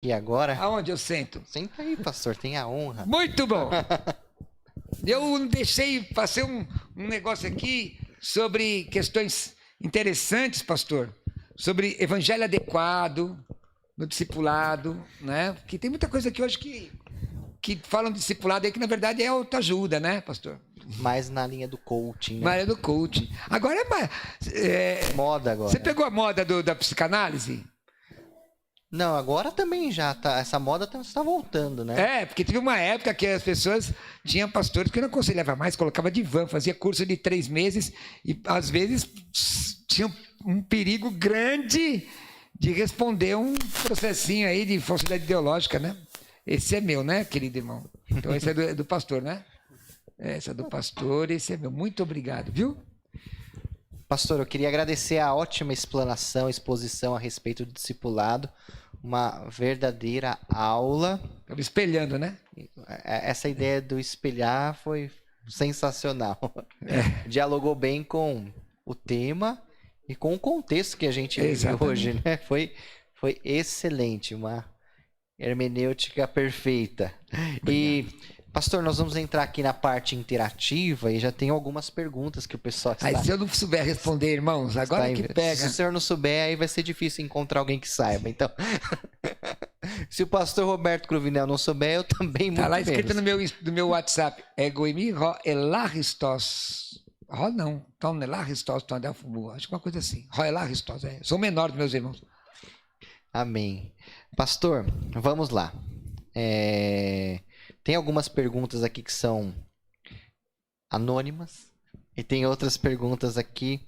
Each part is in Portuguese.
E agora? Aonde eu sento? Senta aí, pastor, tem a honra. Muito bom. Eu deixei fazer um negócio aqui sobre questões interessantes, pastor, sobre evangelho adequado no discipulado, né? Porque tem muita coisa aqui hoje que falam de discipulado aí que na verdade é autoajuda, né, pastor? Mais na linha do coaching, né? Mas é do coaching. Agora Moda agora. Você pegou a moda da psicanálise? Não, agora também já tá. Essa moda está voltando, né? Porque teve uma época que as pessoas tinham pastores que não aconselhava mais, colocava divã, fazia curso de 3 meses e às vezes tinha um perigo grande de responder um processinho aí de falsidade ideológica, né? Esse é meu, né, querido irmão? Então esse é do pastor, né? Esse é do pastor, esse é meu. Muito obrigado, viu? Pastor, eu queria agradecer a ótima exposição a respeito do discipulado. Uma verdadeira aula. Estava espelhando, né? Essa ideia do espelhar foi sensacional. Dialogou bem com o tema e com o contexto que a gente vive hoje, né? Foi excelente, uma hermenêutica perfeita. Obrigado. E, pastor, nós vamos entrar aqui na parte interativa e já tem algumas perguntas que o pessoal está... se eu não souber responder, irmãos, agora que pega. Se o senhor não souber, aí vai ser difícil encontrar alguém que saiba. Então, se o pastor Roberto Cruvinel não souber, eu também muito menos. Está lá menos. escrito no meu WhatsApp. Egoimi ro elaristos. Ro não. Então, elaristos, então acho que uma coisa assim. Ro elaristos. Sou menor dos meus irmãos. Amém. Pastor, vamos lá. Tem algumas perguntas aqui que são anônimas e tem outras perguntas aqui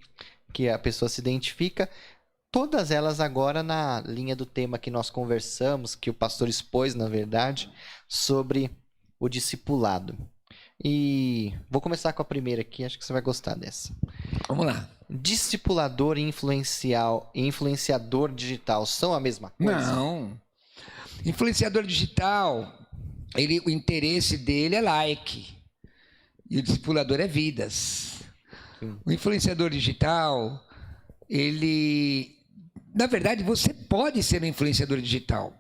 que a pessoa se identifica. Todas elas agora na linha do tema que nós conversamos, que o pastor expôs, na verdade, sobre o discipulado. E vou começar com a primeira aqui, acho que você vai gostar dessa. Vamos lá. Discipulador e influenciador digital são a mesma coisa? Não. Influenciador digital, o interesse dele é like. E o discipulador é vidas. Sim. O influenciador digital, na verdade, você pode ser um influenciador digital,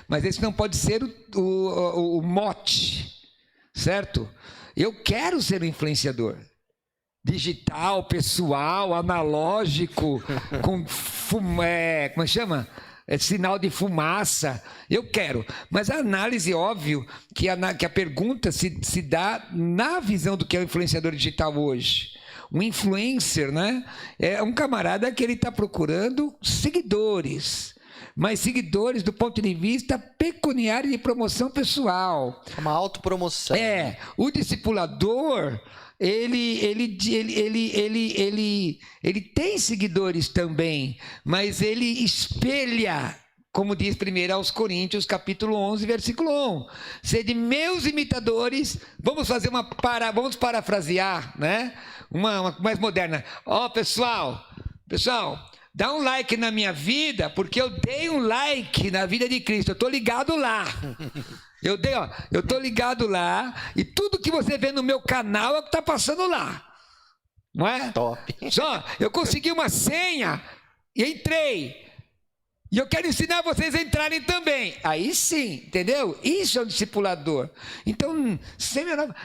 mas esse não pode ser o mote, certo? Eu quero ser um influenciador digital, pessoal, analógico, com como é que chama? Sinal de fumaça, eu quero. Mas a análise, óbvio, que a pergunta se dá na visão do que é o influenciador digital hoje. Um influencer, né? É um camarada que ele está procurando seguidores, mas seguidores do ponto de vista pecuniário de promoção pessoal. Uma autopromoção. O discipulador... Ele tem seguidores também, mas ele espelha, como diz 1 aos Coríntios, capítulo 11, versículo 1. Sede meus imitadores, vamos parafrasear, né? Uma mais moderna. Pessoal, dá um like na minha vida, porque eu dei um like na vida de Cristo, eu estou ligado lá. Eu tô ligado lá e tudo que você vê no meu canal é o que está passando lá. Não é? Top. Só, eu consegui uma senha e entrei. E eu quero ensinar vocês a entrarem também. Aí sim, entendeu? Isso é um discipulador. Então,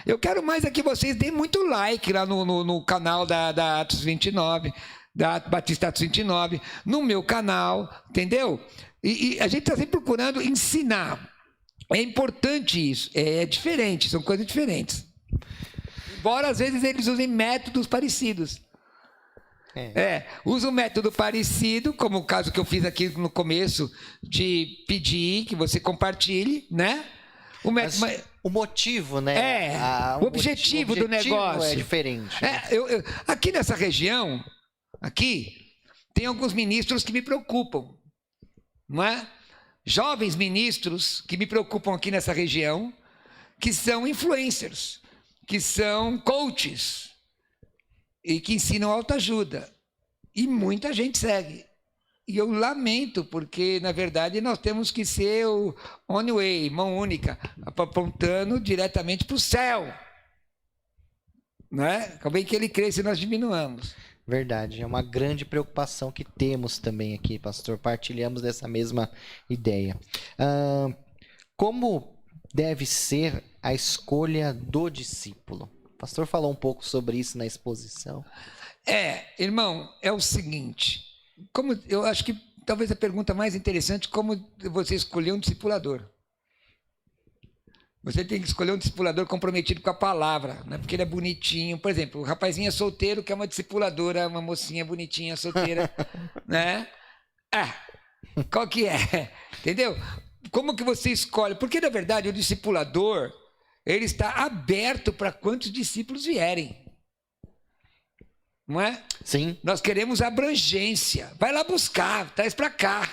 eu quero mais é que vocês deem muito like lá no canal da Atos 29, da Batista Atos 29, no meu canal, entendeu? E a gente está sempre procurando ensinar. É importante isso, é diferente, são coisas diferentes. Embora às vezes eles usem métodos parecidos. Usa um método parecido, como o caso que eu fiz aqui no começo, de pedir que você compartilhe, né? O motivo, né? O objetivo do negócio é diferente. Aqui nessa região, tem alguns ministros que me preocupam, não é? Jovens ministros que me preocupam aqui nessa região, que são influencers, que são coaches e que ensinam autoajuda. E muita gente segue. E eu lamento, porque, na verdade, nós temos que ser o one way, mão única, apontando diretamente para o céu. Não é? Convém que ele cresça e nós diminuamos. Verdade, é uma grande preocupação que temos também aqui, pastor. Partilhamos dessa mesma ideia. Como deve ser a escolha do discípulo? O pastor falou um pouco sobre isso na exposição. Irmão, é o seguinte, eu acho que talvez a pergunta mais interessante, como você escolher um discipulador? Você tem que escolher um discipulador comprometido com a palavra, né? Porque ele é bonitinho. Por exemplo, o rapazinho é solteiro, quer uma discipuladora, uma mocinha bonitinha, solteira, né? Qual que é? Entendeu? Como que você escolhe? Porque, na verdade, o discipulador, ele está aberto para quantos discípulos vierem. Não é? Sim. Nós queremos abrangência. Vai lá buscar, traz para cá.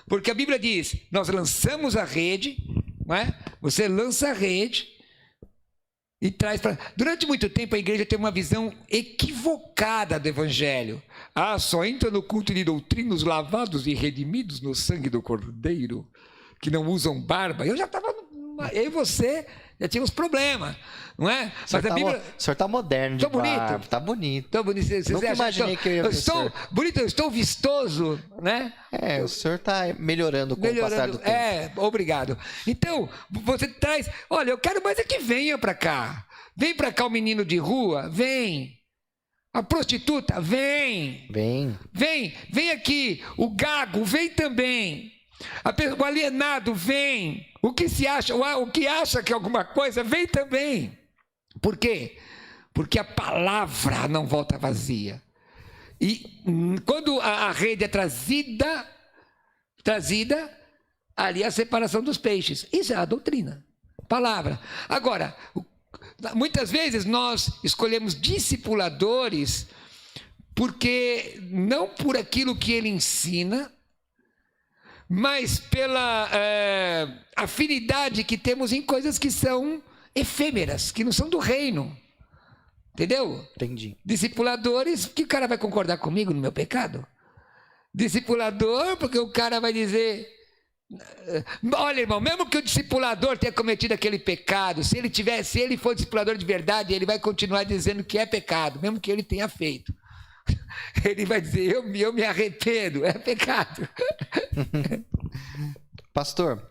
Porque a Bíblia diz, nós lançamos a rede, não é? Você lança a rede e traz para... Durante muito tempo a igreja tem uma visão equivocada do evangelho. Só entra no culto de doutrinos lavados e redimidos no sangue do Cordeiro, que não usam barba. Eu já estava... Eu e você já tínhamos problemas, não é? Mas a Bíblia... O senhor está moderno de bonito. barba. Está bonito. Estou bonito. Nunca imaginei que eu ia ver estou bonito, eu estou vistoso, né? O senhor está melhorando com o passar do tempo. Obrigado. Então, você traz... Olha, eu quero mais é que venha para cá. Vem para cá o menino de rua, vem. A prostituta, vem. Vem aqui. O gago, vem também. O alienado, vem. O que acha que é alguma coisa, vem também. Por quê? Porque a palavra não volta vazia. E quando a rede é trazida, ali é a separação dos peixes. Isso é a doutrina. Palavra. Agora, muitas vezes nós escolhemos discipuladores porque não por aquilo que ele ensina, mas pela afinidade que temos em coisas que são efêmeras, que não são do reino. Entendeu? Entendi. Discipuladores, que o cara vai concordar comigo no meu pecado? Discipulador, porque o cara vai dizer... Olha, irmão, mesmo que o discipulador tenha cometido aquele pecado, se ele for discipulador de verdade, ele vai continuar dizendo que é pecado, mesmo que ele tenha feito. Ele vai dizer, eu me arrependo, é pecado. Pastor,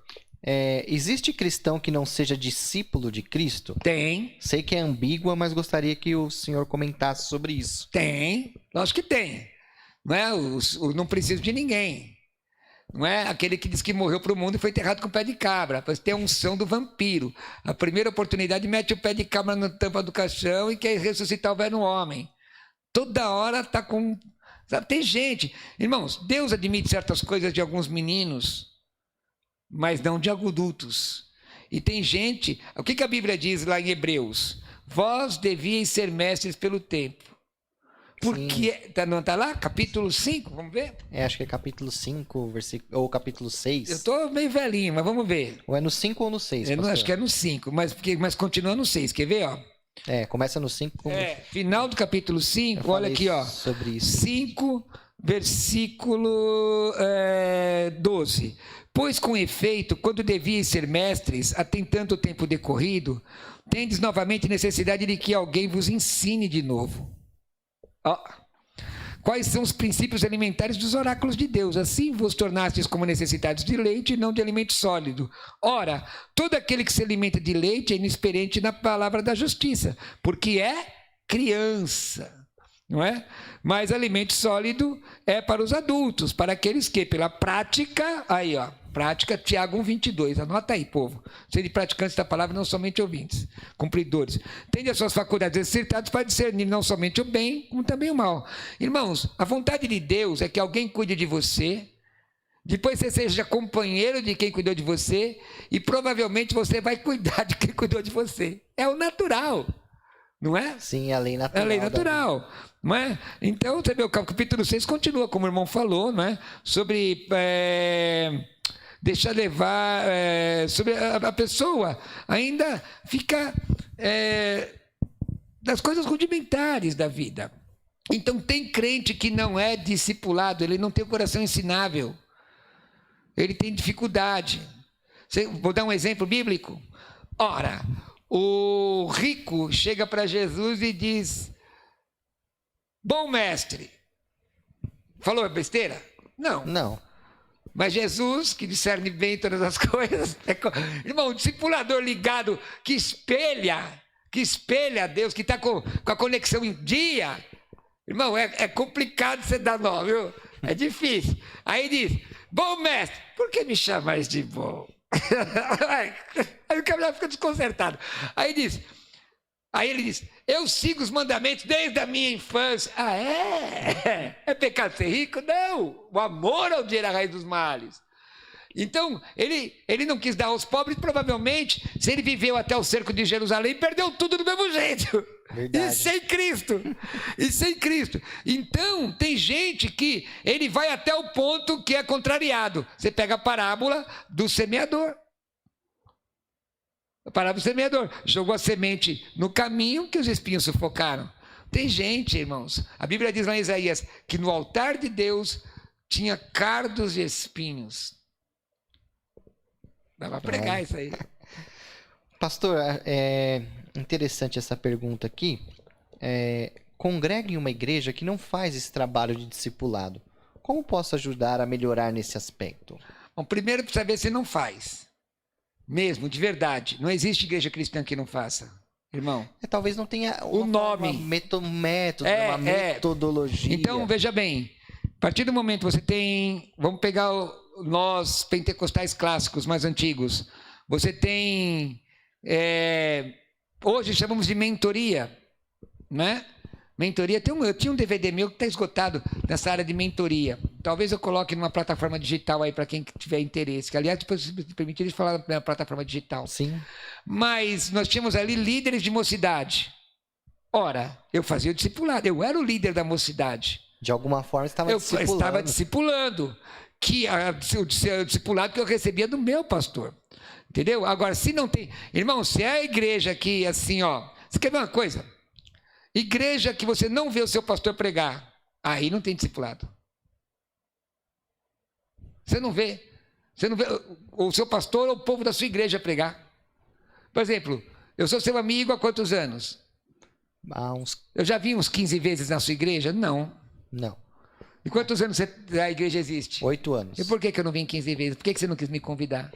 existe cristão que não seja discípulo de Cristo? Tem. Sei que é ambígua, mas gostaria que o senhor comentasse sobre isso. Tem, lógico que tem. Não preciso de ninguém. Não é aquele que diz que morreu para o mundo e foi enterrado com o pé de cabra. Pois tem a unção do vampiro. A primeira oportunidade mete o pé de cabra na tampa do caixão e quer ressuscitar o velho homem. Toda hora está com... Sabe, tem gente... Irmãos, Deus admite certas coisas de alguns meninos, mas não de adultos. E tem gente... O que a Bíblia diz lá em Hebreus? Vós devíeis ser mestres pelo tempo. Porque... Não está lá? Capítulo 5, vamos ver? Acho que é capítulo 5, ou capítulo 6. Eu estou meio velhinho, mas vamos ver. Ou é no 5 ou no 6, pastor? Acho que é no 5, mas continua no 6. Quer ver, ó? Começa no 5. Final do capítulo 5, olha aqui, ó. Sobre isso. 5, versículo 12. Pois com efeito, quando devíeis ser mestres, atentando o tempo decorrido, tendes novamente necessidade de que alguém vos ensine de novo. Quais são os princípios alimentares dos oráculos de Deus? Assim vos tornastes como necessitados de leite e não de alimento sólido. Ora, todo aquele que se alimenta de leite é inexperiente na palavra da justiça, porque é criança, não é? Mas alimento sólido é para os adultos, para aqueles que, pela prática, prática, Tiago 1:22, anota aí, povo. Sede praticantes da palavra, não somente ouvintes, cumpridores. Tende as suas faculdades exercitadas para discernir não somente o bem, como também o mal. Irmãos, a vontade de Deus é que alguém cuide de você, depois você seja companheiro de quem cuidou de você, e provavelmente você vai cuidar de quem cuidou de você. É o natural, não é? Sim, é a lei natural. É a lei natural, não é? Então, você vê, o capítulo 6 continua, como o irmão falou, não é? Sobre... deixar levar, sobre a pessoa ainda fica das coisas rudimentares da vida. Então tem crente que não é discipulado, ele não tem o coração ensinável, ele tem dificuldade. Vou dar um exemplo bíblico. Ora, o rico chega para Jesus e diz: Bom mestre. Falou besteira? Não. Não. Mas Jesus, que discerne bem todas as coisas, irmão, um discipulador ligado, que espelha a Deus, que está com a conexão em dia, irmão, é complicado você dar nome, viu? É difícil. Aí diz, bom mestre, por que me chamais de bom? Aí o camarada fica desconcertado. Aí ele diz, eu sigo os mandamentos desde a minha infância. Ah, é? É pecado ser rico? Não, o amor ao dinheiro é a raiz dos males. Então, ele não quis dar aos pobres, provavelmente, se ele viveu até o cerco de Jerusalém, perdeu tudo do mesmo jeito. Verdade. E sem Cristo. Então, tem gente que ele vai até o ponto que é contrariado. Você pega a parábola do semeador. A parábola do semeador. Jogou a semente no caminho que os espinhos sufocaram. Tem gente, irmãos, a Bíblia diz lá em Isaías, que no altar de Deus tinha cardos e espinhos. Dá para pregar isso aí. Pastor, é interessante essa pergunta aqui. Congrega em uma igreja que não faz esse trabalho de discipulado. Como posso ajudar a melhorar nesse aspecto? Bom, primeiro precisa ver se não faz. Mesmo, de verdade. Não existe igreja cristã que não faça, irmão. Talvez não tenha o nome. Uma metodologia. Então, veja bem. A partir do momento que você tem... Vamos pegar nós, pentecostais clássicos, mais antigos. Você tem... hoje chamamos de mentoria, né? Mentoria, eu tinha um DVD meu que está esgotado nessa área de mentoria. Talvez eu coloque numa plataforma digital aí para quem tiver interesse. Que, aliás, depois se permitir, eles falar na plataforma digital. Sim. Mas nós tínhamos ali líderes de mocidade. Ora, eu fazia o discipulado, eu era o líder da mocidade. De alguma forma eu estava discipulando. O discipulado que eu recebia do meu pastor. Entendeu? Agora, se não tem... Irmão, se é a igreja que, assim, ó... Você quer ver uma coisa? Igreja que você não vê o seu pastor pregar, aí não tem discipulado. Você não vê o seu pastor ou o povo da sua igreja pregar. Por exemplo, eu sou seu amigo há quantos anos? Eu já vi uns 15 vezes na sua igreja? Não. E quantos anos a igreja existe? 8 anos. E por que eu não vim 15 vezes? Por que você não quis me convidar?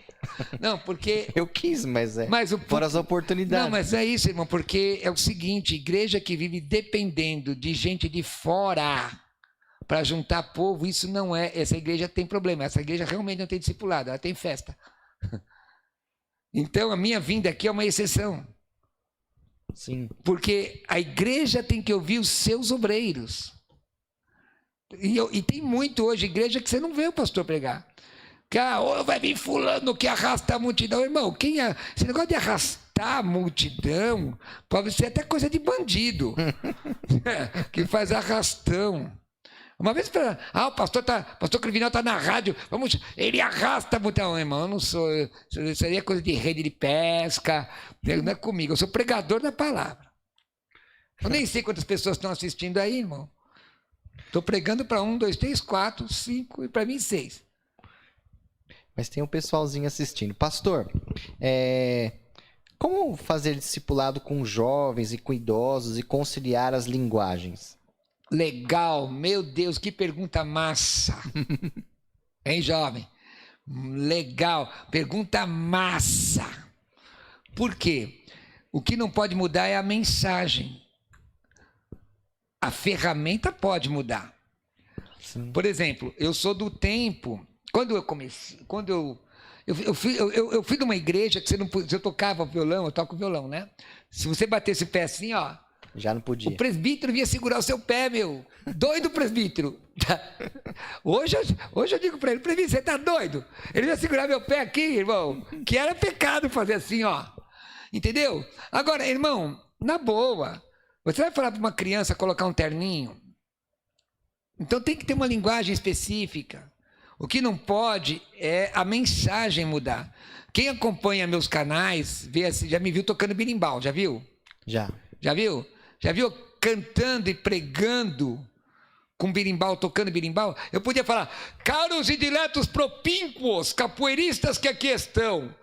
Não, porque... Eu quis, mas fora as oportunidades. Não, mas é isso, irmão, porque é o seguinte, igreja que vive dependendo de gente de fora para juntar povo, isso não é... Essa igreja tem problema, essa igreja realmente não tem discipulado, ela tem festa. Então, a minha vinda aqui é uma exceção. Sim. Porque a igreja tem que ouvir os seus obreiros. E tem muito hoje igreja que você não vê o pastor pregar. Que vai vir fulano que arrasta a multidão. Irmão, esse negócio de arrastar a multidão pode ser até coisa de bandido. Que faz arrastão. Uma vez, o pastor Crivinal está na rádio, ele arrasta a multidão. Irmão, eu não sou, isso seria coisa de rede de pesca, não é comigo, eu sou pregador da palavra. Eu nem sei quantas pessoas estão assistindo aí, irmão. Estou pregando para 1, 2, 3, 4, 5 e para mim 6. Mas tem um pessoalzinho assistindo. Pastor, como fazer discipulado com jovens e com idosos e conciliar as linguagens? Legal, meu Deus, que pergunta massa. Hein, jovem? Legal, pergunta massa. Por quê? O que não pode mudar é a mensagem. A ferramenta pode mudar. Sim. Por exemplo, eu sou do tempo... Quando eu comecei... Eu fui de uma igreja que você não podia... Eu tocava violão, eu toco violão, né? Se você batesse o pé assim, ó... Já não podia. O presbítero vinha segurar o seu pé, meu. Doido presbítero. Hoje eu digo para ele, presbítero, você tá doido? Ele ia segurar meu pé aqui, irmão. Que era pecado fazer assim, ó. Entendeu? Agora, irmão, na boa... Você vai falar para uma criança colocar um terninho? Então tem que ter uma linguagem específica. O que não pode é a mensagem mudar. Quem acompanha meus canais, já me viu tocando berimbau, já viu? Já. Já viu? Já viu cantando e pregando com berimbau, tocando berimbau? Eu podia falar, caros e diletos propínquos, capoeiristas que aqui estão,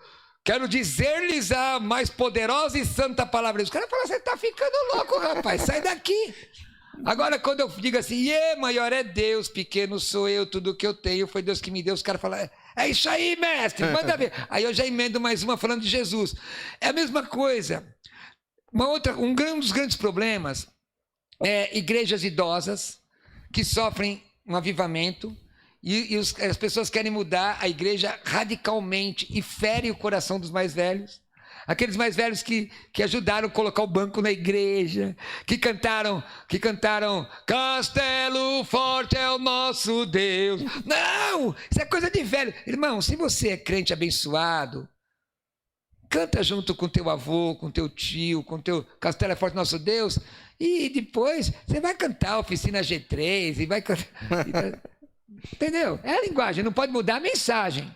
quero dizer-lhes a mais poderosa e santa palavra. Os caras falam, você está ficando louco, rapaz, sai daqui. Agora, quando eu digo assim, maior é Deus, pequeno sou eu, tudo que eu tenho foi Deus que me deu, os caras falam, é isso aí, mestre, manda ver. Aí eu já emendo mais uma falando de Jesus. É a mesma coisa. Um dos grandes problemas é igrejas idosas que sofrem um avivamento e as pessoas querem mudar a igreja radicalmente e ferem o coração dos mais velhos. Aqueles mais velhos que ajudaram a colocar o banco na igreja, que cantaram Castelo forte é o nosso Deus. Não, isso é coisa de velho. Irmão, se você é crente abençoado, canta junto com teu avô, com teu tio, com teu Castelo é forte nosso Deus, e depois você vai cantar Oficina G3 e vai cantar. Entendeu? É a linguagem, não pode mudar a mensagem.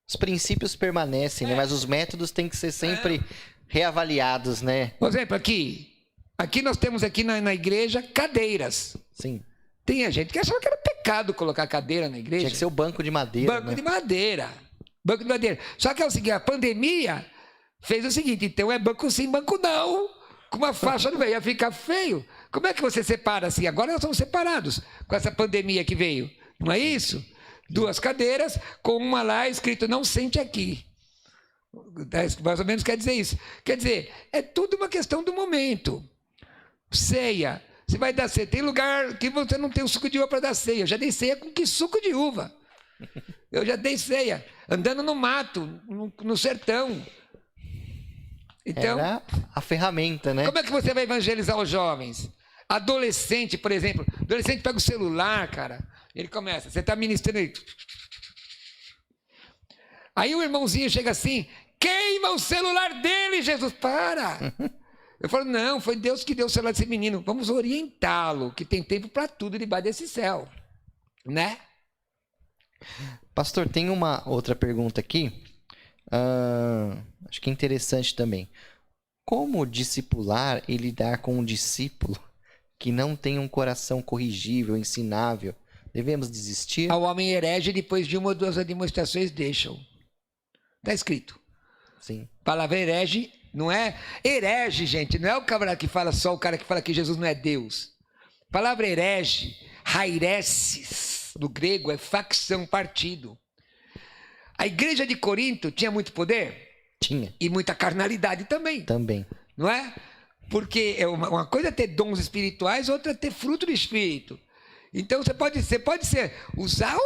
Os princípios permanecem, né? Mas os métodos têm que ser sempre reavaliados, né? Por exemplo, aqui nós temos aqui na igreja cadeiras. Sim. Tem a gente que achava que era pecado colocar cadeira na igreja. Tinha que ser o banco de madeira. Banco de madeira. Banco de madeira. Só que é o seguinte, a pandemia fez o seguinte, então é banco sim, banco não. Com uma faixa no meio, ia ficar feio. Como é que você separa assim? Agora nós estamos separados com essa pandemia que veio. Não é isso? 2 cadeiras, com uma lá escrito não sente aqui. Mais ou menos quer dizer isso. Quer dizer, é tudo uma questão do momento. Ceia. Você vai dar ceia. Tem lugar que você não tem o suco de uva para dar ceia. Eu já dei ceia com que suco de uva? Eu já dei ceia. Andando no mato, no sertão. Então, era a ferramenta, né? Como é que você vai evangelizar os jovens? Adolescente, por exemplo. Adolescente pega o celular, cara. Ele começa, você está ministrando aí. Aí o irmãozinho chega assim, queima o celular dele, Jesus, para. Eu falo, não, foi Deus que deu o celular desse menino. Vamos orientá-lo, que tem tempo para tudo debaixo desse céu. Né? Pastor, tem uma outra pergunta aqui. Acho que é interessante também. Como discipular e lidar com um discípulo que não tem um coração corrigível, ensinável? Devemos desistir? Ao homem herege, depois de 1 ou 2 demonstrações, deixam. Está escrito. Sim. A palavra herege não é... Herege, gente, não é o cara que fala só o cara que fala que Jesus não é Deus. A palavra herege, haireses, no grego, é facção, partido. A igreja de Corinto tinha muito poder? Tinha. E muita carnalidade também. Também. Não é? Porque uma coisa é ter dons espirituais, outra é ter fruto do Espírito. Então você pode usar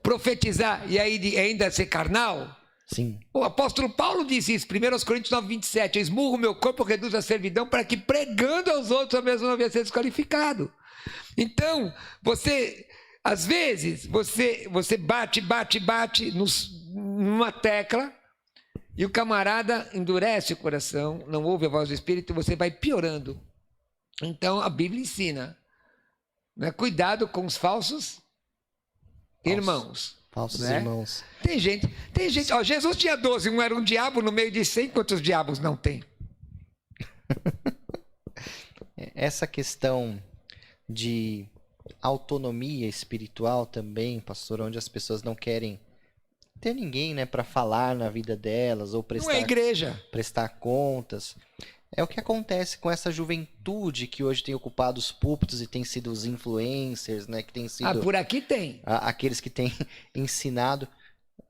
profetizar e aí ainda ser carnal? Sim. O apóstolo Paulo diz isso, 1 Coríntios 9:27, eu esmurro o meu corpo, reduzo a servidão, para que pregando aos outros eu mesmo não venha ser desqualificado. Então, às vezes, você bate numa tecla e o camarada endurece o coração, não ouve a voz do Espírito, você vai piorando. Então, a Bíblia ensina, né? Cuidado com os falsos irmãos. Falsos né? irmãos. Tem gente, ó, Jesus tinha 12, um era um diabo no meio de 100, quantos diabos não tem? Essa questão de autonomia espiritual também, pastor, onde as pessoas não querem ter ninguém, né, para falar na vida delas ou não é igreja. prestar contas. É o que acontece com essa juventude que hoje tem ocupado os púlpitos e tem sido os influencers, né, que tem sido por aqui tem. Aqueles que têm ensinado.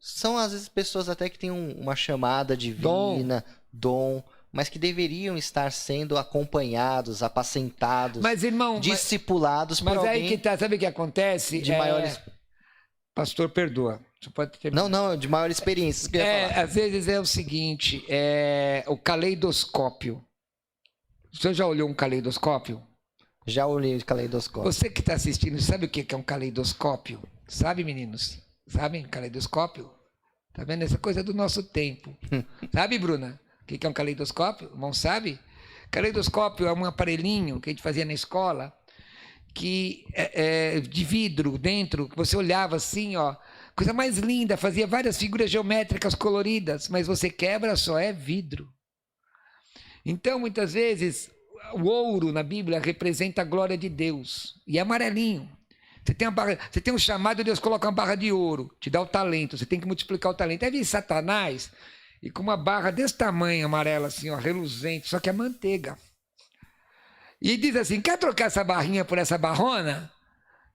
São às vezes pessoas até que têm uma chamada divina, dom, mas que deveriam estar sendo acompanhados, apacentados, mas, irmão, discipulados por alguém. Mas aí que tá, sabe o que acontece? De maiores... Pastor, perdoa. Você pode terminar. Não, de maior experiência. Que eu ia falar. Às vezes é o seguinte, o caleidoscópio. Você já olhou um caleidoscópio? Já olhei o caleidoscópio. Você que está assistindo, sabe o que é um caleidoscópio? Sabe, meninos? Sabem caleidoscópio? Tá vendo? Essa coisa do nosso tempo. Sabe, Bruna? O que é um caleidoscópio? O irmão sabe? Caleidoscópio é um aparelhinho que a gente fazia na escola, que de vidro dentro, que você olhava assim, ó, coisa mais linda, fazia várias figuras geométricas coloridas, mas você quebra, só é vidro. Então, muitas vezes, o ouro na Bíblia representa a glória de Deus, e é amarelinho. Você tem um chamado, Deus coloca uma barra de ouro, te dá o talento, você tem que multiplicar o talento. Aí vem Satanás, e com uma barra desse tamanho, amarela assim, ó, reluzente, só que é manteiga. e diz assim, quer trocar essa barrinha por essa barrona?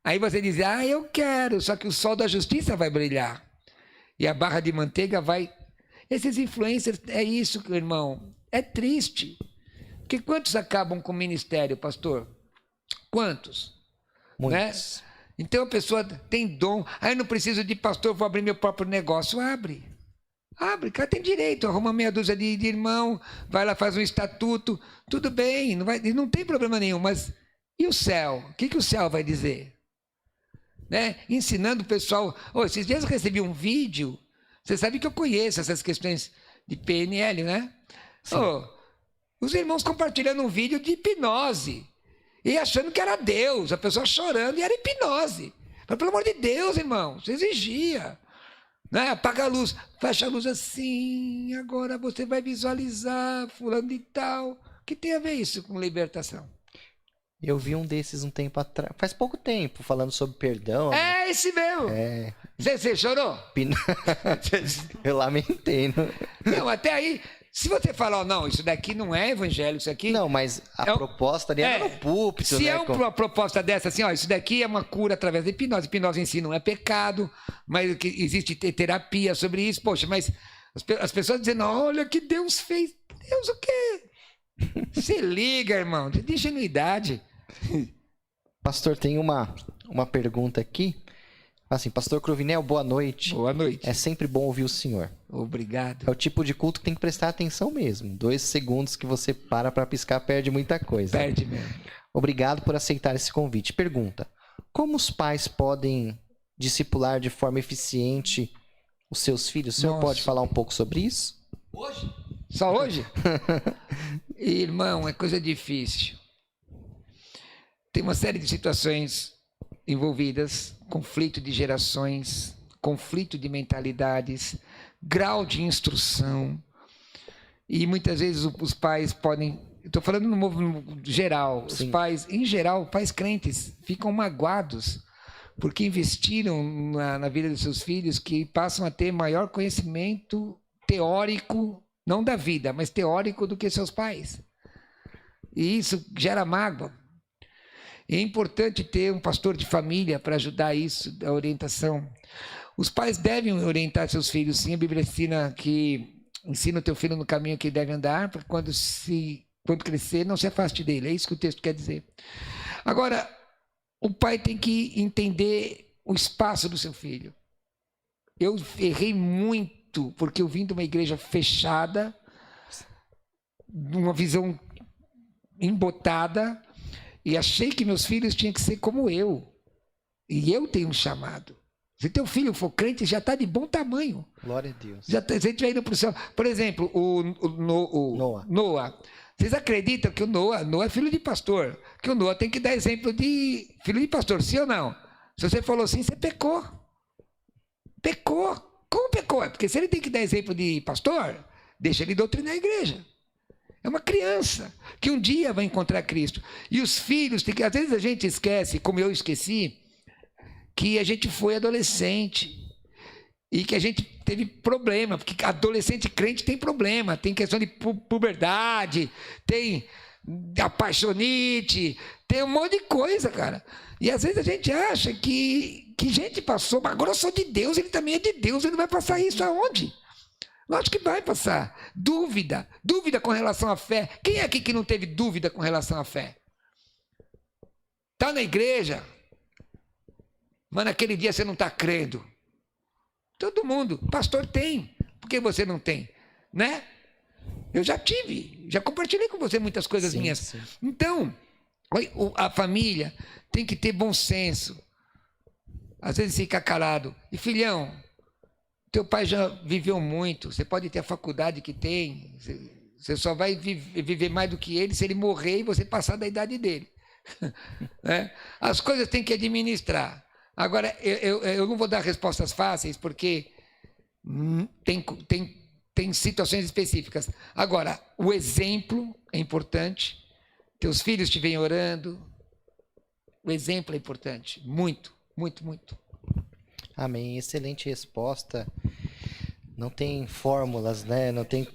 Aí você diz, eu quero, só que o sol da justiça vai brilhar. E a barra de manteiga vai... Esses influencers, é isso, irmão. É triste. Porque quantos acabam com o ministério, pastor? Quantos? Muitos. Né? Então a pessoa tem dom. Eu não preciso de pastor, vou abrir meu próprio negócio. Abre, cara tem direito. Arruma meia dúzia de irmão, vai lá, faz um estatuto. Tudo bem, não tem problema nenhum. Mas e o céu? O que o céu vai dizer? Né? Ensinando o pessoal. Esses dias eu recebi um vídeo. Você sabe que eu conheço essas questões de PNL, né? Os irmãos compartilhando um vídeo de hipnose. E achando que era Deus, a pessoa chorando, e era hipnose. Mas, pelo amor de Deus, irmão, você exigia. Né? Apaga a luz, fecha a luz assim, agora você vai visualizar fulano de tal. O que tem a ver isso com libertação? Eu vi um desses um tempo atrás, faz pouco tempo, falando sobre perdão. É esse mesmo. Você chorou? Eu lamentei. Não, até aí... Se você falar, não, isso daqui não é evangelho, isso aqui... Não, mas a proposta ali era no púlpito, se né? Uma proposta dessa, assim, isso daqui é uma cura através da hipnose. Hipnose em si não é pecado, mas que existe terapia sobre isso. Poxa, mas as pessoas dizendo, olha o que Deus fez. Deus o quê? Se liga, irmão, de ingenuidade. Pastor, tem uma pergunta aqui. Assim, pastor Cruvinel, boa noite. Boa noite. É sempre bom ouvir o senhor. Obrigado. É o tipo de culto que tem que prestar atenção mesmo. 2 segundos que você para piscar, perde muita coisa. Perde mesmo. Obrigado por aceitar esse convite. Pergunta, como os pais podem discipular de forma eficiente os seus filhos? O senhor pode falar um pouco sobre isso? Hoje? Só hoje? Irmão, é coisa difícil. Tem uma série de situações envolvidas, conflito de gerações, conflito de mentalidades, grau de instrução, e muitas vezes os pais podem, estou falando no movimento geral, os pais, em geral, pais crentes ficam magoados porque investiram na vida dos seus filhos, que passam a ter maior conhecimento teórico, não da vida, mas teórico do que seus pais. E isso gera mágoa. É importante ter um pastor de família para ajudar isso, a orientação. Os pais devem orientar seus filhos, sim. A Bíblia ensina o teu filho no caminho que deve andar, para quando crescer, não se afaste dele. É isso que o texto quer dizer. Agora, o pai tem que entender o espaço do seu filho. Eu errei muito, porque eu vim de uma igreja fechada, uma visão embotada, e achei que meus filhos tinham que ser como eu. E eu tenho um chamado. Se teu filho for crente, já está de bom tamanho. Glória a Deus. Se a gente estiver indo para o céu. Por exemplo, o Noah. Vocês acreditam que o Noah é filho de pastor? Que o Noah tem que dar exemplo de filho de pastor, sim ou não? Se você falou assim, você pecou. Pecou. Como pecou? É porque se ele tem que dar exemplo de pastor, deixa ele doutrinar a igreja. É uma criança que um dia vai encontrar Cristo. E os filhos, às vezes a gente esquece, como eu esqueci, que a gente foi adolescente e que a gente teve problema, porque adolescente crente tem problema, tem questão de puberdade, tem apaixonite, tem um monte de coisa, cara. E às vezes a gente acha que gente passou, mas agora eu sou de Deus, ele também é de Deus, ele vai passar isso aonde? Lógico que vai passar. Dúvida com relação à fé. Quem é aqui que não teve dúvida com relação à fé? Está na igreja, mas naquele dia você não está crendo. Todo mundo. Pastor tem. Por que você não tem? Né? Eu já compartilhei com você muitas coisas minhas. Sim. Então, a família tem que ter bom senso. Às vezes fica calado. E filhão, teu pai já viveu muito, você pode ter a faculdade que tem, você só vai viver mais do que ele se ele morrer e você passar da idade dele. Né? As coisas tem que administrar. Agora, eu não vou dar respostas fáceis, porque tem situações específicas. Agora, o exemplo é importante, teus filhos te vêm orando, o exemplo é importante, muito, muito, muito. Amém. Excelente resposta. Não tem fórmulas, né? Não tem.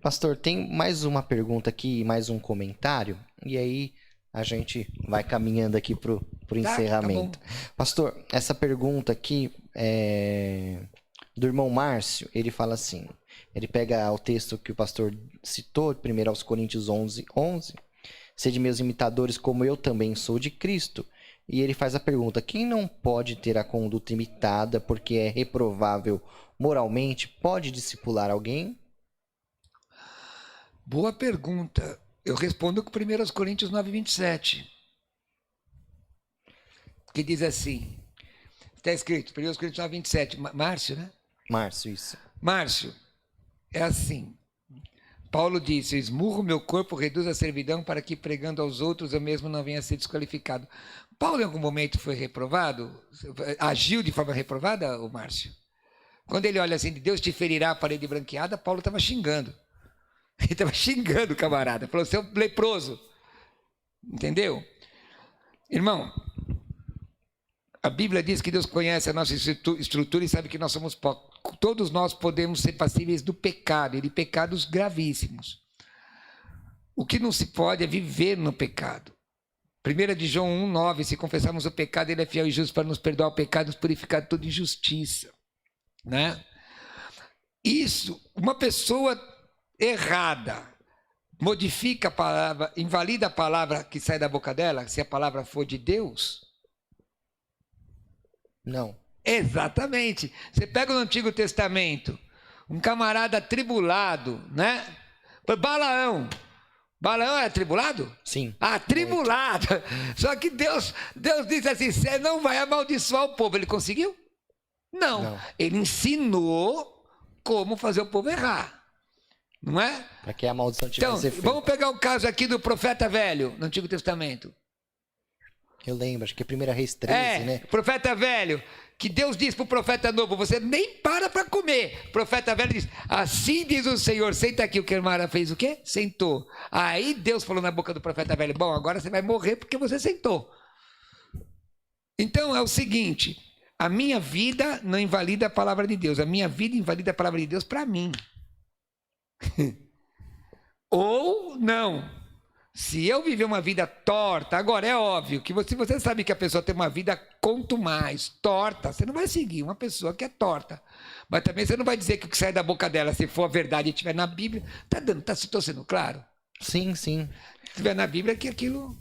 Pastor, tem mais uma pergunta aqui, mais um comentário. e aí a gente vai caminhando aqui pro encerramento. Pastor, essa pergunta aqui é do irmão Márcio. Ele fala assim, ele pega o texto que o pastor citou, 1 Coríntios 11:11, sede meus imitadores como eu também sou de Cristo. E ele faz a pergunta, quem não pode ter a conduta imitada porque é reprovável moralmente, pode discipular alguém? Boa pergunta. Eu respondo com 1 Coríntios 9:27. Que diz assim, está escrito, 1 Coríntios 9:27, Márcio, né? Márcio, isso. Márcio, é assim, Paulo disse, eu esmurro meu corpo, reduzo a servidão para que pregando aos outros eu mesmo não venha a ser desqualificado. Paulo em algum momento foi reprovado? Agiu de forma reprovada, o Márcio? Quando ele olha assim, Deus te ferirá a parede branqueada, Paulo estava xingando. Ele estava xingando o camarada, falou, seu leproso. Entendeu? Irmão, a Bíblia diz que Deus conhece a nossa estrutura e sabe que nós somos todos nós podemos ser passíveis do pecado e de pecados gravíssimos. O que não se pode é viver no pecado. 1 de João 1:9, se confessarmos o pecado, ele é fiel e justo para nos perdoar o pecado e nos purificar de toda injustiça. Né? Isso, uma pessoa errada modifica a palavra, invalida a palavra que sai da boca dela, se a palavra for de Deus? Não. Exatamente. Você pega no Antigo Testamento, um camarada atribulado, né? Balaão. Balaão é atribulado? Sim. Atribulado. Só que Deus disse assim, você não vai amaldiçoar o povo. Ele conseguiu? Não. Ele ensinou como fazer o povo errar. Não é? Para que a maldição tivesse efeito. Vamos pegar o caso aqui do profeta velho, no Antigo Testamento. Eu lembro, acho que é 1 Reis 13, né? Profeta velho, que Deus diz para o profeta novo, você nem para comer. O profeta velho diz, assim diz o Senhor, senta aqui. O Kermara fez o quê? Sentou. Aí Deus falou na boca do profeta velho, bom, agora você vai morrer porque você sentou. Então é o seguinte, a minha vida não invalida a palavra de Deus, a minha vida invalida a palavra de Deus para mim. Ou não. Se eu viver uma vida torta, agora é óbvio que se você sabe que a pessoa tem uma vida quanto mais torta, você não vai seguir uma pessoa que é torta. Mas também você não vai dizer que o que sai da boca dela, se for a verdade e estiver na Bíblia, estou sendo claro? Sim, sim. Se estiver na Bíblia, que aquilo...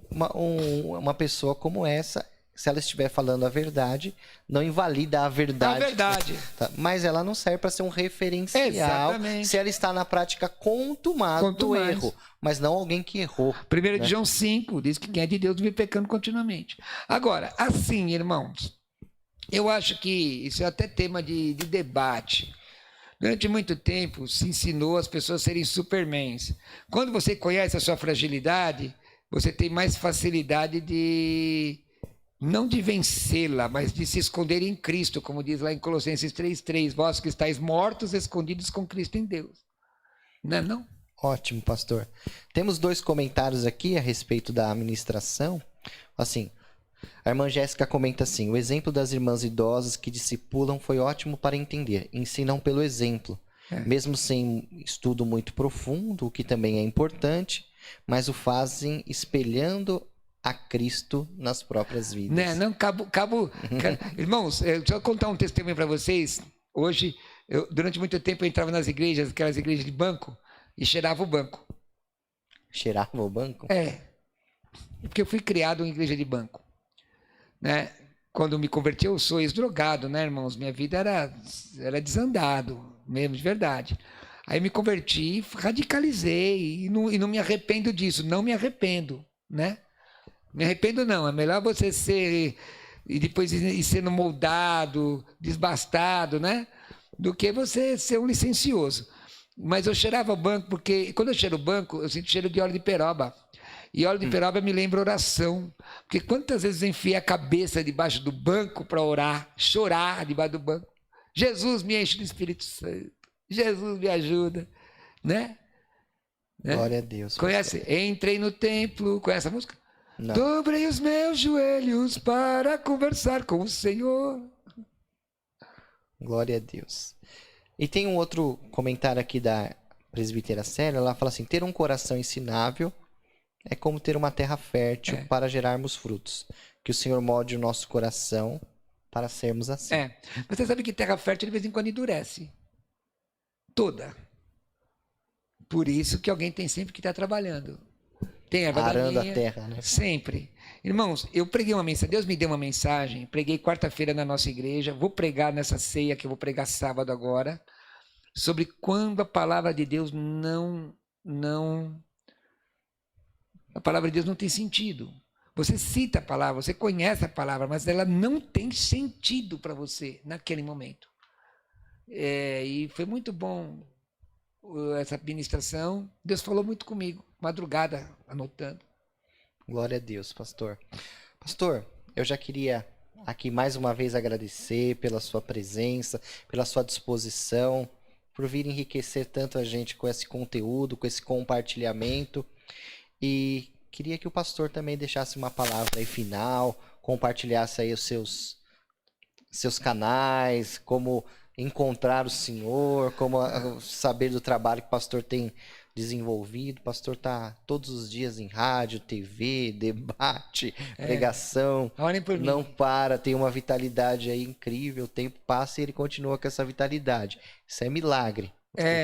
Uma pessoa como essa, se ela estiver falando a verdade, não invalida a verdade. A verdade. Tá? Mas ela não serve para ser um referencial. Exatamente. Se ela está na prática contumada do erro, mas não alguém que errou. 1 de João 5 diz que quem é de Deus vive pecando continuamente. Agora, assim, irmãos, eu acho que isso é até tema de debate. Durante muito tempo se ensinou as pessoas a serem supermans. Quando você conhece a sua fragilidade, você tem mais facilidade de... não de vencê-la, mas de se esconder em Cristo, como diz lá em Colossenses 3:3, vós que estáis mortos, escondidos com Cristo em Deus. Não é não? Ótimo, pastor. Temos 2 comentários aqui a respeito da administração. Assim, a irmã Jéssica comenta assim, o exemplo das irmãs idosas que discipulam foi ótimo para entender, ensinam pelo exemplo, mesmo sem estudo muito profundo, o que também é importante, mas o fazem espelhando a Cristo nas próprias vidas. Irmãos, deixa eu contar um testemunho para vocês. Hoje, durante muito tempo eu entrava nas igrejas, aquelas igrejas de banco, e cheirava o banco. Cheirava o banco? Porque eu fui criado em igreja de banco. Né? Quando me converti, eu sou ex-drogado, né, irmãos? Minha vida era desandado, mesmo de verdade. Aí me converti, radicalizei, e não me arrependo disso, não me arrependo, né? Me arrependo não, é melhor você ser, e depois ir sendo moldado, desbastado, né? Do que você ser um licencioso. Mas eu cheirava o banco, porque quando eu cheiro o banco, eu sinto cheiro de óleo de peroba. E óleo de peroba me lembra oração. Porque quantas vezes eu enfiei a cabeça debaixo do banco para orar, chorar debaixo do banco. Jesus me enche do Espírito Santo. Jesus me ajuda, né? Glória a Deus. Conhece? Pastor. Entrei no templo. Conhece a música? Não. Dobrei os meus joelhos para conversar com o Senhor. Glória a Deus. E tem um outro comentário aqui da presbítera Célia, ela fala assim, ter um coração ensinável é como ter uma terra fértil para gerarmos frutos. Que o Senhor molde o nosso coração para sermos assim. Mas você sabe que terra fértil de vez em quando endurece. Toda. Por isso que alguém tem sempre que estar trabalhando. Tem erva arando daninha, a terra, né? sempre. Irmãos, eu preguei uma mensagem, Deus me deu uma mensagem, preguei quarta-feira na nossa igreja, vou pregar nessa ceia que eu vou pregar sábado agora, sobre quando a palavra de Deus a palavra de Deus não tem sentido. Você cita a palavra, você conhece a palavra, mas ela não tem sentido para você naquele momento. E foi muito bom essa administração. Deus falou muito comigo, madrugada, anotando. Glória a Deus, pastor. Pastor, eu já queria aqui mais uma vez agradecer pela sua presença, pela sua disposição, por vir enriquecer tanto a gente com esse conteúdo, com esse compartilhamento. E queria que o pastor também deixasse uma palavra aí final, compartilhasse aí os seus canais, como encontrar o Senhor, como saber do trabalho que o pastor tem desenvolvido. O pastor está todos os dias em rádio, TV, debate, pregação, não para, tem uma vitalidade aí incrível, o tempo passa e ele continua com essa vitalidade. Isso é milagre.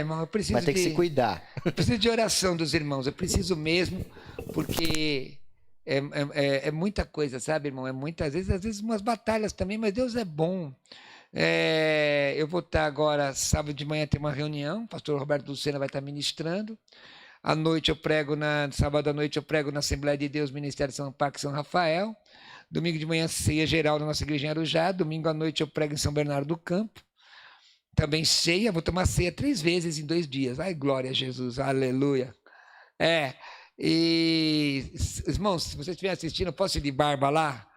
Mas eu preciso Mas tem que se cuidar. Eu preciso de oração dos irmãos, eu preciso mesmo, porque é muita coisa, sabe, irmão? É muitas vezes, às vezes umas batalhas também, mas Deus é bom. Eu vou estar agora, sábado de manhã tem uma reunião, o pastor Roberto Lucena vai estar ministrando. À noite eu prego sábado à noite eu prego na Assembleia de Deus, Ministério São Parque São Rafael. Domingo de manhã, ceia geral na nossa igreja em Arujá. Domingo à noite eu prego em São Bernardo do Campo. Também ceia, vou tomar ceia 3 vezes em 2 dias. Ai, glória a Jesus, aleluia. E, irmãos, se vocês estiverem assistindo, eu posso ir de barba lá?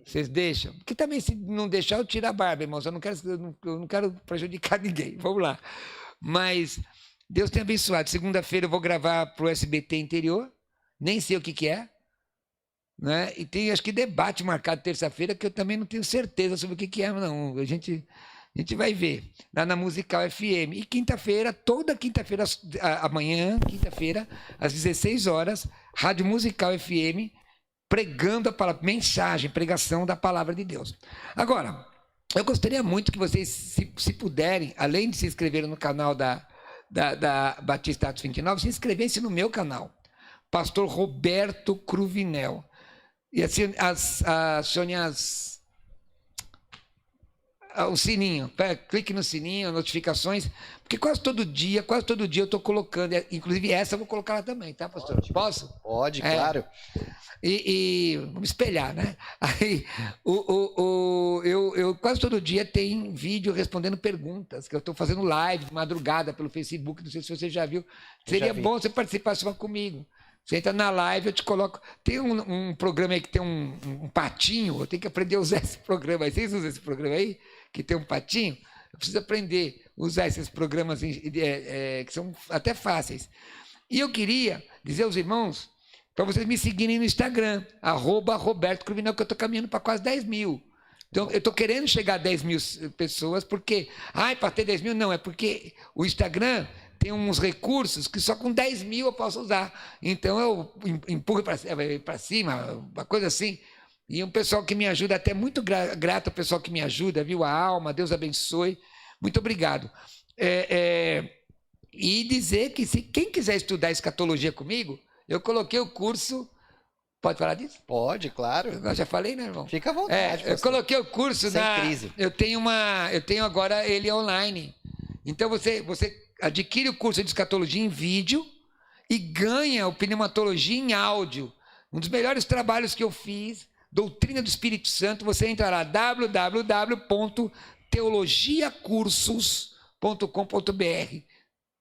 Vocês deixam? Porque também, se não deixar, eu tiro a barba, irmãos. Eu não quero prejudicar ninguém. Vamos lá. Mas Deus tem abençoado. Segunda-feira eu vou gravar para o SBT Interior. Nem sei o que é. Né? E tem, acho que, debate marcado terça-feira, que eu também não tenho certeza sobre o que é, não. A gente vai ver. Lá na Musical FM. E quinta-feira, toda quinta-feira, amanhã, quinta-feira, às 16 horas, Rádio Musical FM, pregando a palavra, pregação da palavra de Deus. Agora, eu gostaria muito que vocês, se puderem, além de se inscreverem no canal da Batista Atos 29, se inscrevessem no meu canal, Pastor Roberto Cruvinel. E assim, o sininho, clique no sininho, notificações, porque quase todo dia eu estou colocando, inclusive essa eu vou colocar lá também, tá, pastor? Posso? Pode, claro. E vamos espelhar, né? Aí, eu quase todo dia tem vídeo respondendo perguntas, que eu estou fazendo live de madrugada pelo Facebook, não sei se você já viu. Seria bom você participar só comigo. Você entra na live, eu te coloco. Tem um programa aí que tem um patinho, eu tenho que aprender a usar esse programa aí. Vocês usam esse programa aí, que tem um patinho? Eu preciso aprender a usar esses programas que são até fáceis. E eu queria dizer aos irmãos, para vocês me seguirem no Instagram, @Roberto Cruvinel, que eu estou caminhando para quase 10 mil. Então, eu estou querendo chegar a 10 mil pessoas, porque... para ter 10 mil? Não, é porque o Instagram tem uns recursos que só com 10 mil eu posso usar. Então, eu empurro para cima, uma coisa assim. E um pessoal que me ajuda, até muito grato ao pessoal que me ajuda, viu? A Alma, Deus abençoe. Muito obrigado. E dizer que quem quiser estudar escatologia comigo, eu coloquei o curso... Pode falar disso? Pode, claro. Eu já falei, né, irmão? Fica à vontade. Eu coloquei o curso sem crise. Eu tenho agora ele online. Então, você adquire o curso de escatologia em vídeo e ganha o pneumatologia em áudio. Um dos melhores trabalhos que eu fiz, Doutrina do Espírito Santo. Você entra lá, www.teologiacursos.com.br.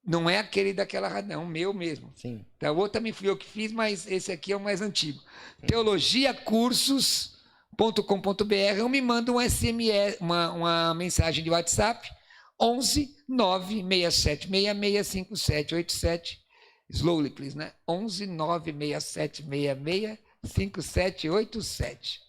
Não é aquele daquela rádio, não, o meu mesmo. Sim. Então, o outro também fui eu que fiz, mas esse aqui é o mais antigo. Teologiacursos.com.br. Ou me manda um SMS, uma mensagem de WhatsApp, 11 967 5787. Slowly, please, né? 11 967 5787.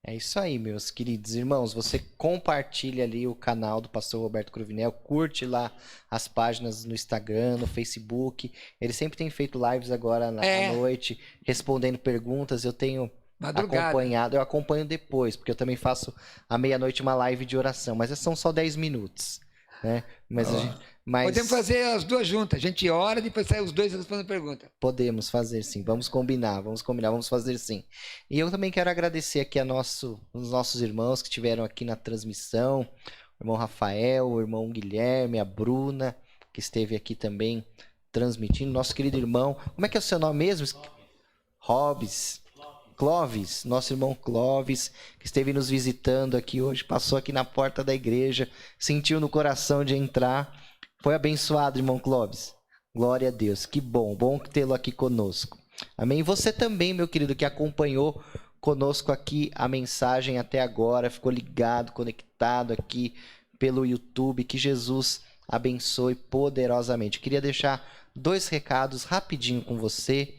É isso aí, meus queridos irmãos. Você compartilha ali o canal do pastor Roberto Cruvinel, curte lá as páginas no Instagram, no Facebook. Ele sempre tem feito lives agora à noite, respondendo perguntas. Eu tenho acompanhado, eu acompanho depois, porque eu também faço à meia-noite uma live de oração, mas são só 10 minutos. Né? Podemos fazer as duas juntas. A gente ora e depois sai os dois respondendo pergunta. Podemos fazer sim. Vamos combinar, vamos fazer sim. E eu também quero agradecer aqui os nossos irmãos que estiveram aqui na transmissão. O irmão Rafael, o irmão Guilherme, a Bruna, que esteve aqui também transmitindo. Nosso querido irmão, como é que é o seu nome mesmo? Clóvis, nosso irmão Clóvis, que esteve nos visitando aqui hoje, passou aqui na porta da igreja, sentiu no coração de entrar. Foi abençoado, irmão Clóvis. Glória a Deus, que bom tê-lo aqui conosco. Amém? E você também, meu querido, que acompanhou conosco aqui a mensagem até agora, ficou ligado, conectado aqui pelo YouTube, que Jesus abençoe poderosamente. Queria deixar 2 recados rapidinho com você.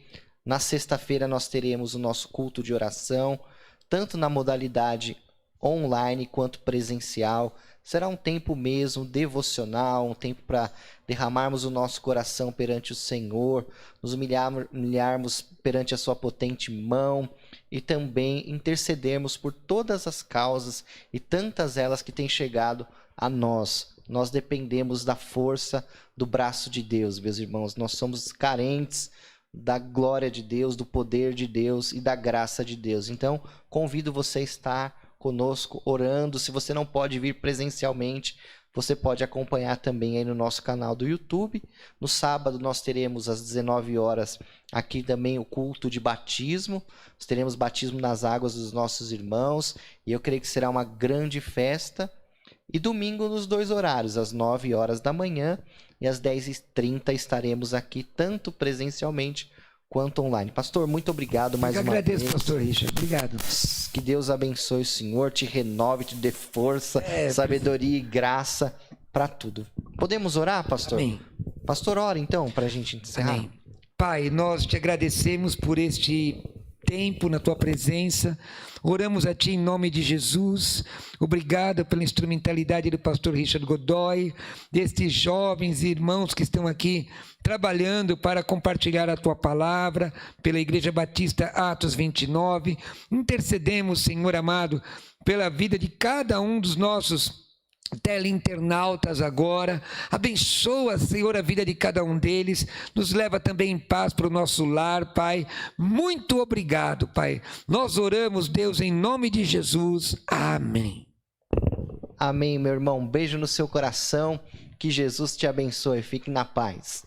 Na sexta-feira nós teremos o nosso culto de oração, tanto na modalidade online quanto presencial. Será um tempo mesmo devocional, um tempo para derramarmos o nosso coração perante o Senhor, nos humilharmos perante a sua potente mão e também intercedermos por todas as causas e tantas elas que têm chegado a nós. Nós dependemos da força do braço de Deus, meus irmãos. Nós somos carentes da glória de Deus, do poder de Deus e da graça de Deus. Então, convido você a estar conosco orando. Se você não pode vir presencialmente, você pode acompanhar também aí no nosso canal do YouTube. No sábado nós teremos às 19 horas aqui também o culto de batismo. Nós teremos batismo nas águas dos nossos irmãos e eu creio que será uma grande festa. E domingo nos 2 horários, às 9 horas da manhã e às 10h30 estaremos aqui, tanto presencialmente quanto online. Pastor, muito obrigado mais uma vez. Eu agradeço, pastor Richard. Obrigado. Que Deus abençoe o Senhor, te renove, te dê força, sabedoria e graça para tudo. Podemos orar, pastor? Amém. Pastor, ora então, para a gente encerrar. Amém. Pai, nós te agradecemos por este tempo na tua presença, oramos a ti em nome de Jesus. Obrigado pela instrumentalidade do pastor Richard Godoy, destes jovens irmãos que estão aqui trabalhando para compartilhar a tua palavra, pela Igreja Batista Atos 29, intercedemos, Senhor amado, pela vida de cada um dos nossos teleinternautas agora. Abençoa, Senhor, a vida de cada um deles, nos leva também em paz para o nosso lar, Pai. Muito obrigado, Pai. Nós oramos, Deus, em nome de Jesus. Amém. Amém, meu irmão. Um beijo no seu coração. Que Jesus te abençoe. Fique na paz.